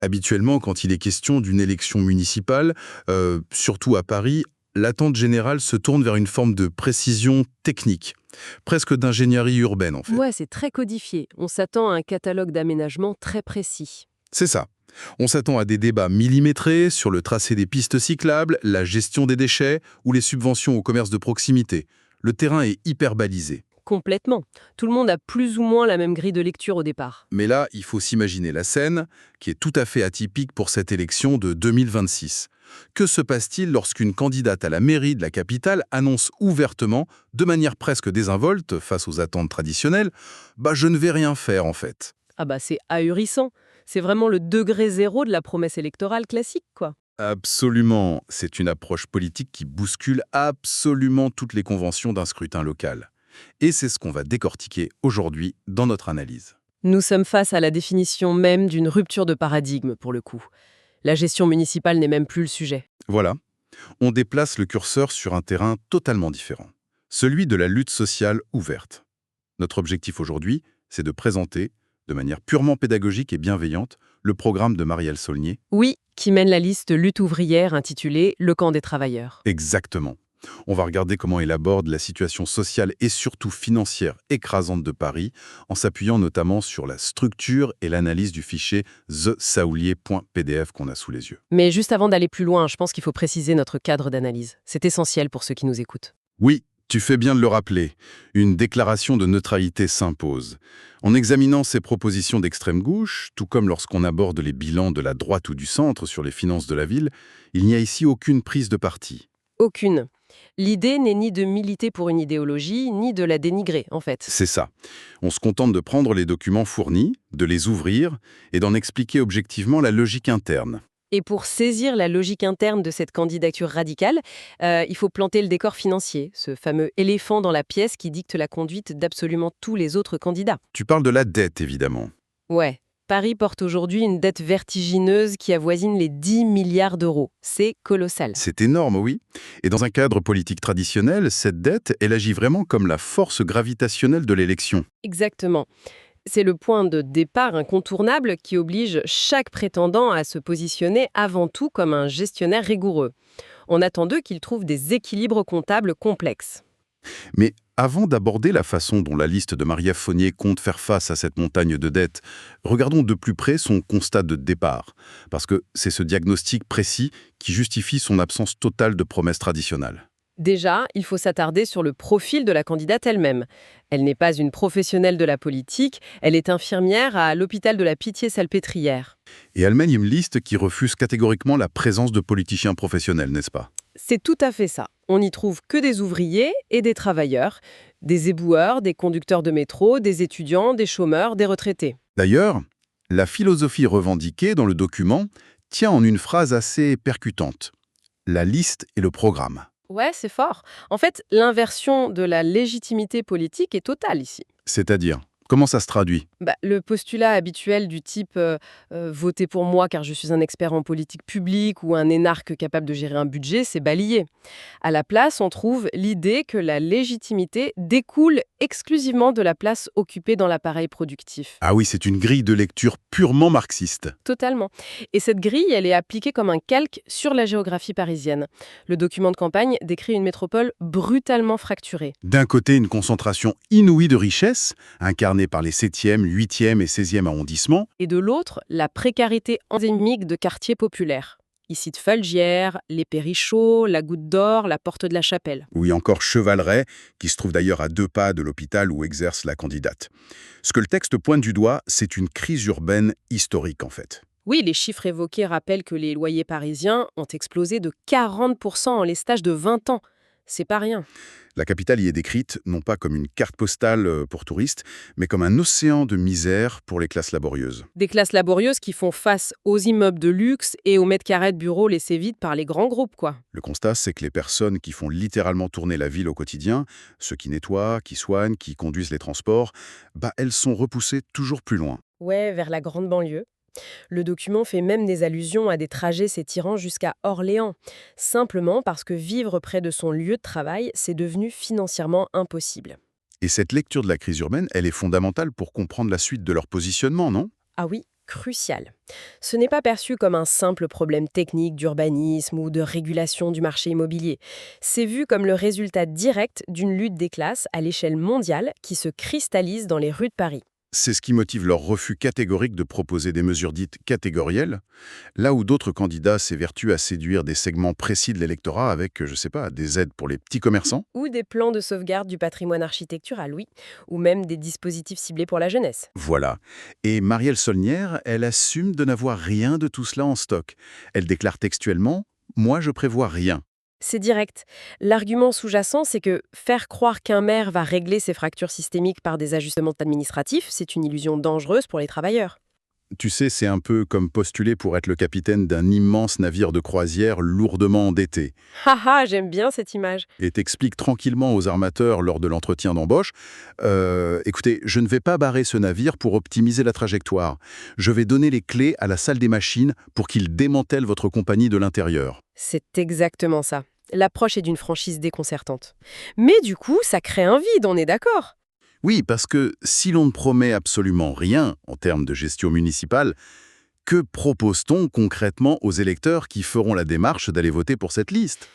Habituellement, quand il est question d'une élection municipale, surtout à Paris, l'attente générale se tourne vers une forme de précision technique, presque d'ingénierie urbaine en fait. Ouais, c'est très codifié. On s'attend à un catalogue d'aménagement très précis. C'est ça. On s'attend à des débats millimétrés sur le tracé des pistes cyclables, la gestion des déchets ou les subventions au commerce de proximité. Le terrain est hyper balisé. Complètement. Tout le monde a plus ou moins la même grille de lecture au départ. Mais là, il faut s'imaginer la scène, qui est tout à fait atypique pour cette élection de 2026. Que se passe-t-il lorsqu'une candidate à la mairie de la capitale annonce ouvertement, de manière presque désinvolte face aux attentes traditionnelles, « bah je ne vais rien faire en fait ». Ah bah c'est ahurissant. C'est vraiment le degré zéro de la promesse électorale classique, quoi. Absolument, c'est une approche politique qui bouscule absolument toutes les conventions d'un scrutin local. Et c'est ce qu'on va décortiquer aujourd'hui dans notre analyse. Nous sommes face à la définition même d'une rupture de paradigme, pour le coup. La gestion municipale n'est même plus le sujet. Voilà, on déplace le curseur sur un terrain totalement différent, celui de la lutte sociale ouverte. Notre objectif aujourd'hui, c'est de présenter, de manière purement pédagogique et bienveillante, le programme de Marielle Saulnier. Oui, qui mène la liste lutte ouvrière intitulée « Le camp des travailleurs ». Exactement. On va regarder comment il aborde la situation sociale et surtout financière écrasante de Paris, en s'appuyant notamment sur la structure et l'analyse du fichier thesaoulier.pdf qu'on a sous les yeux. Mais juste avant d'aller plus loin, je pense qu'il faut préciser notre cadre d'analyse. C'est essentiel pour ceux qui nous écoutent. Oui, tu fais bien de le rappeler. Une déclaration de neutralité s'impose. En examinant ces propositions d'extrême gauche, tout comme lorsqu'on aborde les bilans de la droite ou du centre sur les finances de la ville, il n'y a ici aucune prise de parti. Aucune. L'idée n'est ni de militer pour une idéologie, ni de la dénigrer, en fait. C'est ça. On se contente de prendre les documents fournis, de les ouvrir et d'en expliquer objectivement la logique interne. Et pour saisir la logique interne de cette candidature radicale, il faut planter le décor financier, ce fameux éléphant dans la pièce qui dicte la conduite d'absolument tous les autres candidats. Tu parles de la dette, évidemment. Ouais, Paris porte aujourd'hui une dette vertigineuse qui avoisine les 10 milliards d'euros. C'est colossal. C'est énorme, oui. Et dans un cadre politique traditionnel, cette dette, elle agit vraiment comme la force gravitationnelle de l'élection. Exactement. C'est le point de départ incontournable qui oblige chaque prétendant à se positionner avant tout comme un gestionnaire rigoureux. On attend d'eux qu'ils trouvent des équilibres comptables complexes. Mais avant d'aborder la façon dont la liste de Marie-Ève Fournier compte faire face à cette montagne de dettes, regardons de plus près son constat de départ, parce que c'est ce diagnostic précis qui justifie son absence totale de promesses traditionnelles. Déjà, il faut s'attarder sur le profil de la candidate elle-même. Elle n'est pas une professionnelle de la politique, elle est infirmière à l'hôpital de la Pitié-Salpêtrière. Et elle mène une liste qui refuse catégoriquement la présence de politiciens professionnels, n'est-ce pas? C'est tout à fait ça. On n'y trouve que des ouvriers et des travailleurs, des éboueurs, des conducteurs de métro, des étudiants, des chômeurs, des retraités. D'ailleurs, la philosophie revendiquée dans le document tient en une phrase assez percutante. La liste et le programme. Ouais, c'est fort. En fait, l'inversion de la légitimité politique est totale ici. C'est-à-dire, comment ça se traduit? Le postulat habituel du type votez pour moi car je suis un expert en politique publique ou un énarque capable de gérer un budget, c'est balayé. À la place, on trouve l'idée que la légitimité découle exclusivement de la place occupée dans l'appareil productif. Ah oui, c'est une grille de lecture purement marxiste. Totalement. Et cette grille, elle est appliquée comme un calque sur la géographie parisienne. Le document de campagne décrit une métropole brutalement fracturée. D'un côté, une concentration inouïe de richesses, incarnée par les 7e, 8e et 16e arrondissements. Et de l'autre, la précarité endémique de quartiers populaires. Ici de Falgières, les Périchots, la Goutte d'Or, la Porte de la Chapelle. Oui, encore Chevaleret, qui se trouve d'ailleurs à 2 pas de l'hôpital où exerce la candidate. Ce que le texte pointe du doigt, c'est une crise urbaine historique en fait. Oui, les chiffres évoqués rappellent que les loyers parisiens ont explosé de 40% en l'espace de 20 ans. C'est pas rien. La capitale y est décrite non pas comme une carte postale pour touristes, mais comme un océan de misère pour les classes laborieuses. Des classes laborieuses qui font face aux immeubles de luxe et aux mètres carrés de bureaux laissés vides par les grands groupes, quoi. Le constat, c'est que les personnes qui font littéralement tourner la ville au quotidien, ceux qui nettoient, qui soignent, qui conduisent les transports, elles sont repoussées toujours plus loin. Ouais, vers la grande banlieue. Le document fait même des allusions à des trajets s'étirant jusqu'à Orléans, simplement parce que vivre près de son lieu de travail, c'est devenu financièrement impossible. Et cette lecture de la crise urbaine, elle est fondamentale pour comprendre la suite de leur positionnement, non? Ah oui, crucial. Ce n'est pas perçu comme un simple problème technique d'urbanisme ou de régulation du marché immobilier. C'est vu comme le résultat direct d'une lutte des classes à l'échelle mondiale qui se cristallise dans les rues de Paris. C'est ce qui motive leur refus catégorique de proposer des mesures dites catégorielles, là où d'autres candidats s'évertuent à séduire des segments précis de l'électorat avec, je sais pas, des aides pour les petits commerçants. Ou des plans de sauvegarde du patrimoine architectural, oui, ou même des dispositifs ciblés pour la jeunesse. Voilà. Et Marielle Saulnière, elle assume de n'avoir rien de tout cela en stock. Elle déclare textuellement: moi, je prévois rien. C'est direct. L'argument sous-jacent, c'est que faire croire qu'un maire va régler ses fractures systémiques par des ajustements administratifs, c'est une illusion dangereuse pour les travailleurs. Tu sais, c'est un peu comme postuler pour être le capitaine d'un immense navire de croisière lourdement endetté. Haha, j'aime bien cette image. Et t'explique tranquillement aux armateurs lors de l'entretien d'embauche: écoutez, je ne vais pas barrer ce navire pour optimiser la trajectoire. Je vais donner les clés à la salle des machines pour qu'ils démantèlent votre compagnie de l'intérieur. C'est exactement ça. L'approche est d'une franchise déconcertante. Mais du coup, ça crée un vide, on est d'accord. Oui, parce que si l'on ne promet absolument rien en termes de gestion municipale, que propose-t-on concrètement aux électeurs qui feront la démarche d'aller voter pour cette liste?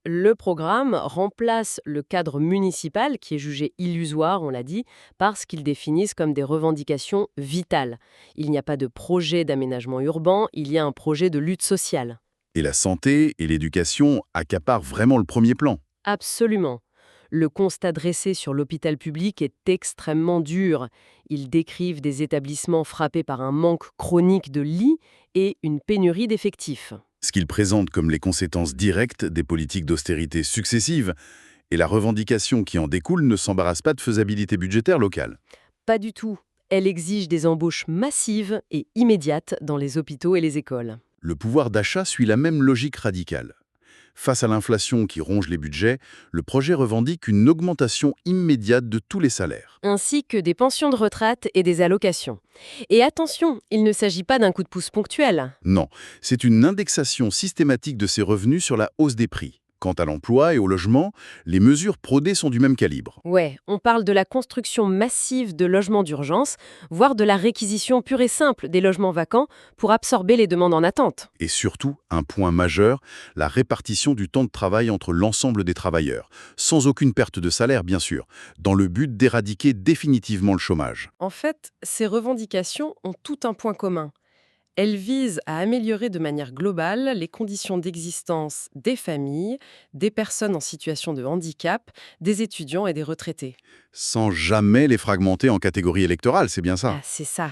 Le programme remplace le cadre municipal, qui est jugé illusoire, on l'a dit, parce qu'ils définissent comme des revendications vitales. Il n'y a pas de projet d'aménagement urbain, il y a un projet de lutte sociale. Et la santé et l'éducation accaparent vraiment le premier plan. Absolument. Le constat dressé sur l'hôpital public est extrêmement dur. Ils décrivent des établissements frappés par un manque chronique de lits et une pénurie d'effectifs. Ce qu'ils présentent comme les conséquences directes des politiques d'austérité successives, et la revendication qui en découle ne s'embarrasse pas de faisabilité budgétaire locale. Pas du tout. Elle exige des embauches massives et immédiates dans les hôpitaux et les écoles. Le pouvoir d'achat suit la même logique radicale. Face à l'inflation qui ronge les budgets, le projet revendique une augmentation immédiate de tous les salaires. Ainsi que des pensions de retraite et des allocations. Et attention, il ne s'agit pas d'un coup de pouce ponctuel. Non, c'est une indexation systématique de ces revenus sur la hausse des prix. Quant à l'emploi et au logement, les mesures prônées sont du même calibre. Ouais, on parle de la construction massive de logements d'urgence, voire de la réquisition pure et simple des logements vacants pour absorber les demandes en attente. Et surtout, un point majeur, la répartition du temps de travail entre l'ensemble des travailleurs, sans aucune perte de salaire bien sûr, dans le but d'éradiquer définitivement le chômage. En fait, ces revendications ont tout un point commun. Elles visent à améliorer de manière globale les conditions d'existence des familles, des personnes en situation de handicap, des étudiants et des retraités. Sans jamais les fragmenter en catégories électorales, c'est bien ça. Ah, c'est ça.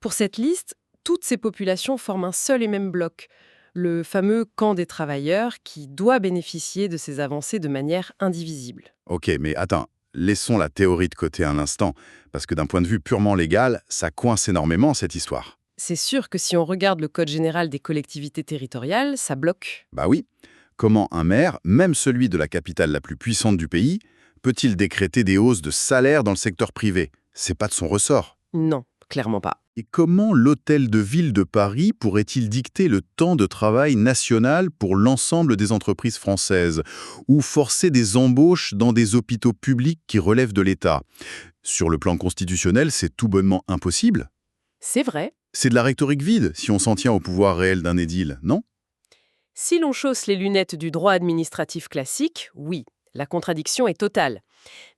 Pour cette liste, toutes ces populations forment un seul et même bloc, le fameux camp des travailleurs qui doit bénéficier de ces avancées de manière indivisible. Ok, mais attends, laissons la théorie de côté un instant, parce que d'un point de vue purement légal, ça coince énormément cette histoire. C'est sûr que si on regarde le Code général des collectivités territoriales, ça bloque. Bah oui, comment un maire, même celui de la capitale la plus puissante du pays, peut-il décréter des hausses de salaire dans le secteur privé? C'est pas de son ressort. Non, clairement pas. Et comment l'hôtel de ville de Paris pourrait-il dicter le temps de travail national pour l'ensemble des entreprises françaises ou forcer des embauches dans des hôpitaux publics qui relèvent de l'État? Sur le plan constitutionnel, c'est tout bonnement impossible. C'est vrai. C'est de la rhétorique vide si on s'en tient au pouvoir réel d'un édile, non? Si l'on chausse les lunettes du droit administratif classique, oui, la contradiction est totale.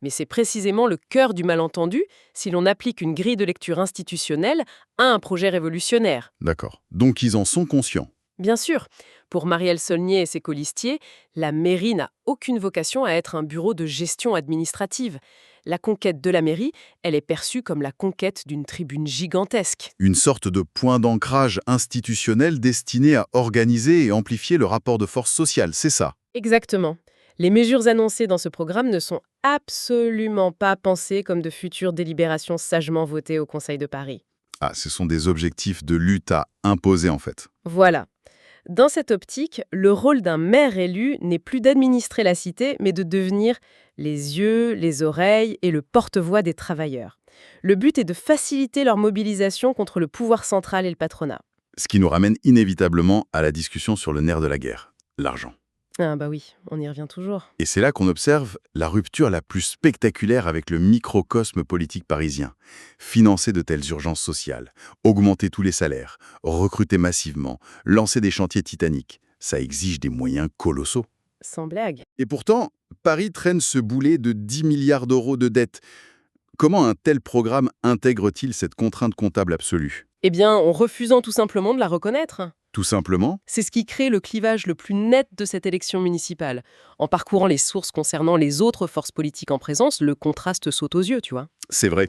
Mais c'est précisément le cœur du malentendu si l'on applique une grille de lecture institutionnelle à un projet révolutionnaire. D'accord. Donc ils en sont conscients. Bien sûr, pour Marielle Saulnier et ses colistiers, la mairie n'a aucune vocation à être un bureau de gestion administrative. La conquête de la mairie, elle est perçue comme la conquête d'une tribune gigantesque. Une sorte de point d'ancrage institutionnel destiné à organiser et amplifier le rapport de force sociale, c'est ça? Exactement. Les mesures annoncées dans ce programme ne sont absolument pas pensées comme de futures délibérations sagement votées au Conseil de Paris. Ah, ce sont des objectifs de lutte à imposer en fait. Voilà. Dans cette optique, le rôle d'un maire élu n'est plus d'administrer la cité, mais de devenir les yeux, les oreilles et le porte-voix des travailleurs. Le but est de faciliter leur mobilisation contre le pouvoir central et le patronat. Ce qui nous ramène inévitablement à la discussion sur le nerf de la guerre, l'argent. Ah bah oui, on y revient toujours. Et c'est là qu'on observe la rupture la plus spectaculaire avec le microcosme politique parisien. Financer de telles urgences sociales, augmenter tous les salaires, recruter massivement, lancer des chantiers titaniques, ça exige des moyens colossaux. Sans blague. Et pourtant, Paris traîne ce boulet de 10 milliards d'euros de dette. Comment un tel programme intègre-t-il cette contrainte comptable absolue? Eh bien, en refusant tout simplement de la reconnaître. Tout simplement, C'est ce qui crée le clivage le plus net de cette élection municipale. En parcourant les sources concernant les autres forces politiques en présence, le contraste saute aux yeux, tu vois. c'est vrai.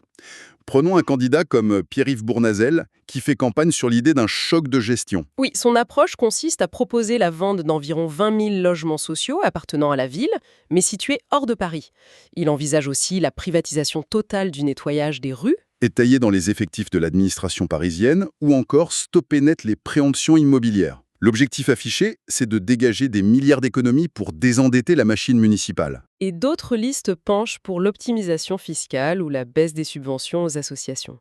Prenons un candidat comme Pierre-Yves Bournazel, qui fait campagne sur l'idée d'un choc de gestion. Oui, son approche consiste à proposer la vente d'environ 20 000 logements sociaux appartenant à la ville, mais situés hors de Paris. Il envisage aussi la privatisation totale du nettoyage des rues. Étayer dans les effectifs de l'administration parisienne ou encore stopper net les préemptions immobilières. L'objectif affiché, c'est de dégager des milliards d'économies pour désendetter la machine municipale. Et d'autres listes penchent pour l'optimisation fiscale ou la baisse des subventions aux associations.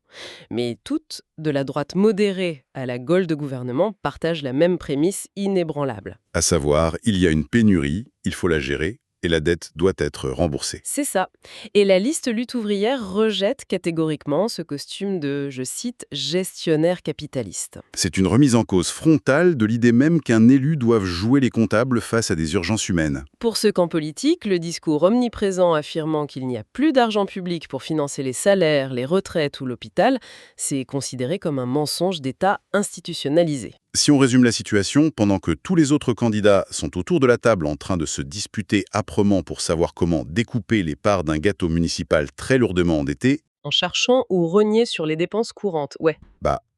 Mais toutes, de la droite modérée à la gaule de gouvernement, partagent la même prémisse inébranlable. À savoir, il y a une pénurie, il faut la gérer, et la dette doit être remboursée. C'est ça. Et la liste lutte ouvrière rejette catégoriquement ce costume de, je cite, gestionnaire capitaliste. C'est une remise en cause frontale de l'idée même qu'un élu doive jouer les comptables face à des urgences humaines. Pour ceux qu'en politique, le discours omniprésent affirmant qu'il n'y a plus d'argent public pour financer les salaires, les retraites ou l'hôpital, c'est considéré comme un mensonge d'État institutionnalisé. Si on résume la situation, pendant que tous les autres candidats sont autour de la table en train de se disputer âprement pour savoir comment découper les parts d'un gâteau municipal très lourdement endetté, En cherchant ou renier sur les dépenses courantes, ouais.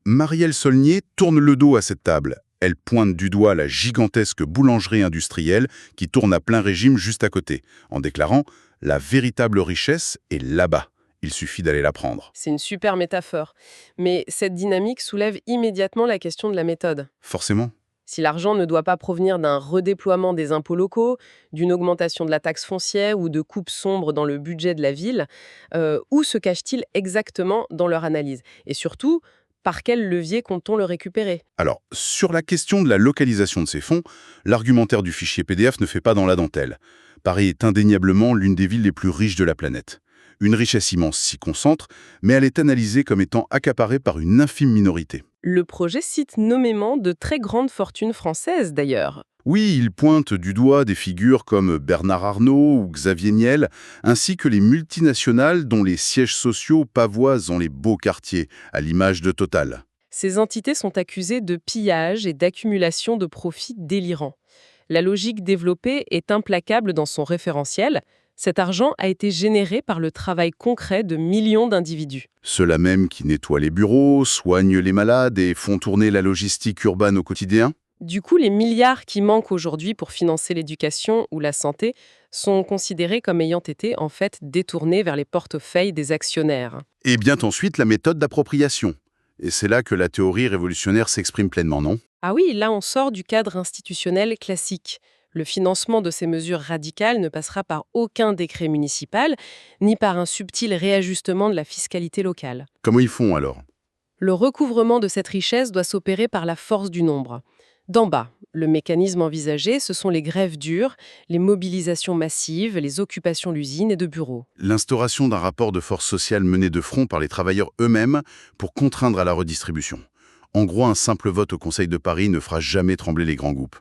Marielle Saulnier tourne le dos à cette table. Elle pointe du doigt la gigantesque boulangerie industrielle qui tourne à plein régime juste à côté, en déclarant « La véritable richesse est là-bas. Il suffit d'aller la prendre. C'est une super métaphore. Mais cette dynamique soulève immédiatement la question de la méthode. » Forcément. Si l'argent ne doit pas provenir d'un redéploiement des impôts locaux, d'une augmentation de la taxe foncière ou de coupes sombres dans le budget de la ville, où se cache-t-il exactement dans leur analyse? Et surtout, par quel levier compte-t-on le récupérer? Alors, sur la question de la localisation de ces fonds, l'argumentaire du fichier PDF ne fait pas dans la dentelle. Paris est indéniablement l'une des villes les plus riches de la planète. Une richesse immense s'y concentre, mais elle est analysée comme étant accaparée par une infime minorité. Le projet cite nommément de très grandes fortunes françaises, d'ailleurs. Oui, il pointe du doigt des figures comme Bernard Arnault ou Xavier Niel, ainsi que les multinationales dont les sièges sociaux pavoisent dans les beaux quartiers, à l'image de Total. Ces entités sont accusées de pillage et d'accumulation de profits délirants. La logique développée est implacable dans son référentiel. Cet argent a été généré par le travail concret de millions d'individus. Ceux-là même qui nettoient les bureaux, soignent les malades et font tourner la logistique urbaine au quotidien. Du coup, les milliards qui manquent aujourd'hui pour financer l'éducation ou la santé sont considérés comme ayant été en fait détournés vers les portefeuilles des actionnaires. Et bien ensuite la méthode d'appropriation. Et c'est là que la théorie révolutionnaire s'exprime pleinement, non? Ah oui, là on sort du cadre institutionnel classique. Le financement de ces mesures radicales ne passera par aucun décret municipal, ni par un subtil réajustement de la fiscalité locale. Comment ils font alors? Le recouvrement de cette richesse doit s'opérer par la force du nombre. D'en bas, le mécanisme envisagé, ce sont les grèves dures, les mobilisations massives, les occupations d'usines et de bureaux. L'instauration d'un rapport de force sociale mené de front par les travailleurs eux-mêmes pour contraindre à la redistribution. En gros, un simple vote au Conseil de Paris ne fera jamais trembler les grands groupes.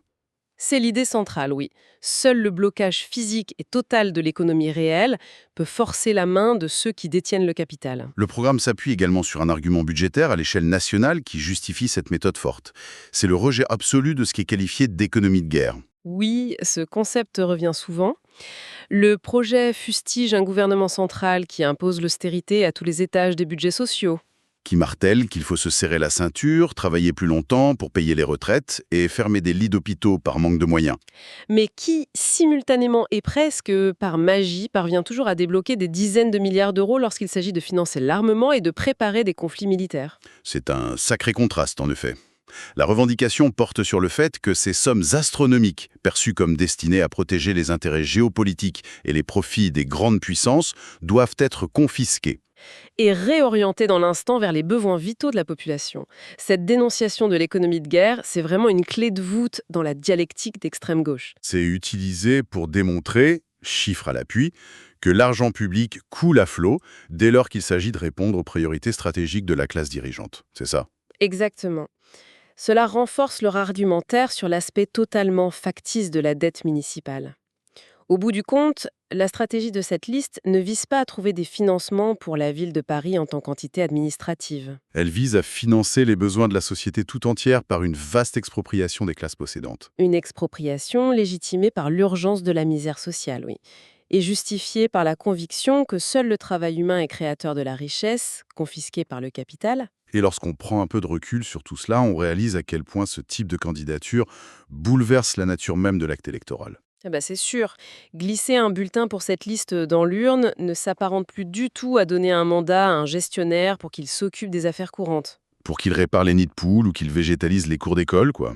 C'est l'idée centrale, oui. Seul le blocage physique et total de l'économie réelle peut forcer la main de ceux qui détiennent le capital. Le programme s'appuie également sur un argument budgétaire à l'échelle nationale qui justifie cette méthode forte. C'est le rejet absolu de ce qui est qualifié d'économie de guerre. Oui, ce concept revient souvent. Le projet fustige un gouvernement central qui impose l'austérité à tous les étages des budgets sociaux. Qui martèle qu'il faut se serrer la ceinture, travailler plus longtemps pour payer les retraites et fermer des lits d'hôpitaux par manque de moyens. Mais qui, simultanément et presque par magie, parvient toujours à débloquer des dizaines de milliards d'euros lorsqu'il s'agit de financer l'armement et de préparer des conflits militaires. C'est un sacré contraste, en effet. La revendication porte sur le fait que ces sommes astronomiques, perçues comme destinées à protéger les intérêts géopolitiques et les profits des grandes puissances, doivent être confisquées. et réorienter dans l'instant vers les besoins vitaux de la population. Cette dénonciation de l'économie de guerre, c'est vraiment une clé de voûte dans la dialectique d'extrême gauche. C'est utilisé pour démontrer, chiffres à l'appui, que l'argent public coule à flot dès lors qu'il s'agit de répondre aux priorités stratégiques de la classe dirigeante. C'est ça? Exactement. Cela renforce leur argumentaire sur l'aspect totalement factice de la dette municipale. Au bout du compte, la stratégie de cette liste ne vise pas à trouver des financements pour la ville de Paris en tant qu'entité administrative. Elle vise à financer les besoins de la société tout entière par une vaste expropriation des classes possédantes. Une expropriation légitimée par l'urgence de la misère sociale, oui, et justifiée par la conviction que seul le travail humain est créateur de la richesse, confisquée par le capital. Et lorsqu'on prend un peu de recul sur tout cela, on réalise à quel point ce type de candidature bouleverse la nature même de l'acte électoral. Ah bah c'est sûr, glisser un bulletin pour cette liste dans l'urne ne s'apparente plus du tout à donner un mandat à un gestionnaire pour qu'il s'occupe des affaires courantes. Pour qu'il répare les nids de poules ou qu'il végétalise les cours d'école, quoi.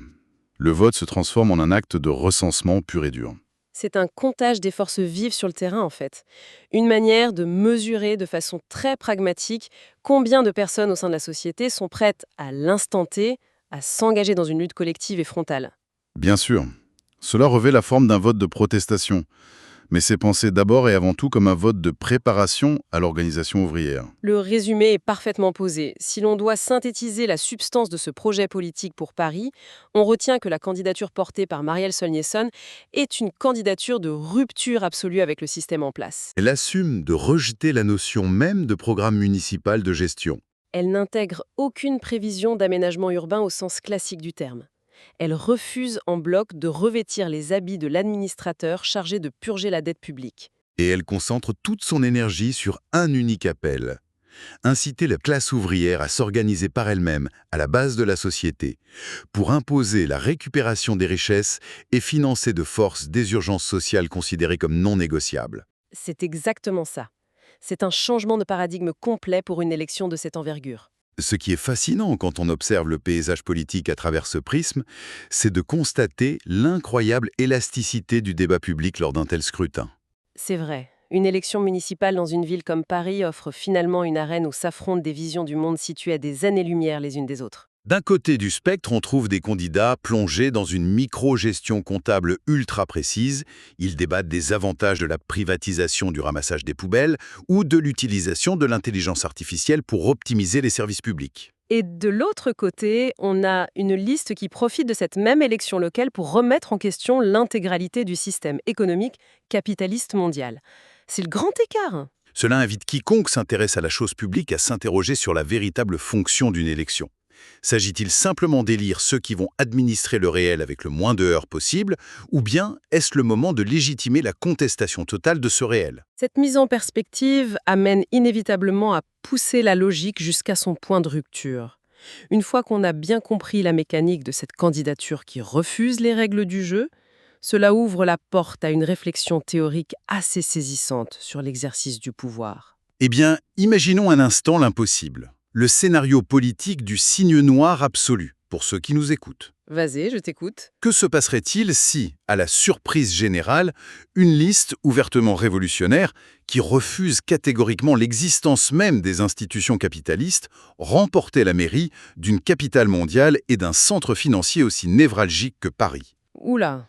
Le vote se transforme en un acte de recensement pur et dur. C'est un comptage des forces vives sur le terrain, en fait. Une manière de mesurer de façon très pragmatique combien de personnes au sein de la société sont prêtes à l'instant T à s'engager dans une lutte collective et frontale. Bien sûr, cela revêt la forme d'un vote de protestation, mais c'est pensé d'abord et avant tout comme un vote de préparation à l'organisation ouvrière. Le résumé est parfaitement posé. Si l'on doit synthétiser la substance de ce projet politique pour Paris, on retient que la candidature portée par Marielle Solnessson est une candidature de rupture absolue avec le système en place. Elle assume de rejeter la notion même de programme municipal de gestion. Elle n'intègre aucune prévision d'aménagement urbain au sens classique du terme. Elle refuse en bloc de revêtir les habits de l'administrateur chargé de purger la dette publique. Et elle concentre toute son énergie sur un unique appel. Inciter la classe ouvrière à s'organiser par elle-même, à la base de la société, pour imposer la récupération des richesses et financer de force des urgences sociales considérées comme non négociables. C'est exactement ça. C'est un changement de paradigme complet pour une élection de cette envergure. Ce qui est fascinant quand on observe le paysage politique à travers ce prisme, c'est de constater l'incroyable élasticité du débat public lors d'un tel scrutin. C'est vrai. Une élection municipale dans une ville comme Paris offre finalement une arène où s'affrontent des visions du monde situées à des années-lumière les unes des autres. D'un côté du spectre, on trouve des candidats plongés dans une micro-gestion comptable ultra précise. Ils débattent des avantages de la privatisation du ramassage des poubelles ou de l'utilisation de l'intelligence artificielle pour optimiser les services publics. Et de l'autre côté, on a une liste qui profite de cette même élection locale pour remettre en question l'intégralité du système économique capitaliste mondial. C'est le grand écart. Cela invite quiconque s'intéresse à la chose publique à s'interroger sur la véritable fonction d'une élection. S'agit-il simplement d'élire ceux qui vont administrer le réel avec le moins de heurts possible, ou bien est-ce le moment de légitimer la contestation totale de ce réel? Cette mise en perspective amène inévitablement à pousser la logique jusqu'à son point de rupture. Une fois qu'on a bien compris la mécanique de cette candidature qui refuse les règles du jeu, cela ouvre la porte à une réflexion théorique assez saisissante sur l'exercice du pouvoir. Eh bien, imaginons un instant l'impossible. Le scénario politique du signe noir absolu, pour ceux qui nous écoutent. Vas-y, je t'écoute. Que se passerait-il si, à la surprise générale, une liste ouvertement révolutionnaire, qui refuse catégoriquement l'existence même des institutions capitalistes, remportait la mairie d'une capitale mondiale et d'un centre financier aussi névralgique que Paris? Oula.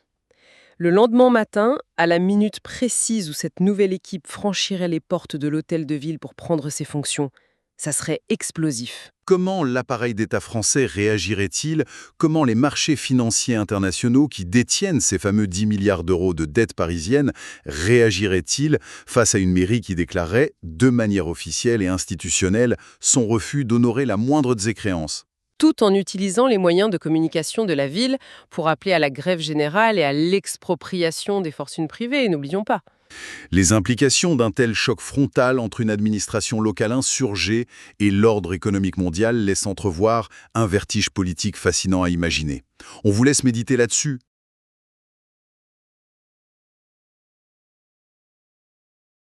Le lendemain matin, à la minute précise où cette nouvelle équipe franchirait les portes de l'hôtel de ville pour prendre ses fonctions, ça serait explosif. Comment l'appareil d'État français réagirait-il? Comment les marchés financiers internationaux qui détiennent ces fameux 10 milliards d'euros de dette parisienne réagiraient-ils face à une mairie qui déclarait, de manière officielle et institutionnelle, son refus d'honorer la moindre de ses créances? Tout en utilisant les moyens de communication de la ville pour appeler à la grève générale et à l'expropriation des fortunes privées, n'oublions pas. Les implications d'un tel choc frontal entre une administration locale insurgée et l'ordre économique mondial laissent entrevoir un vertige politique fascinant à imaginer. On vous laisse méditer là-dessus.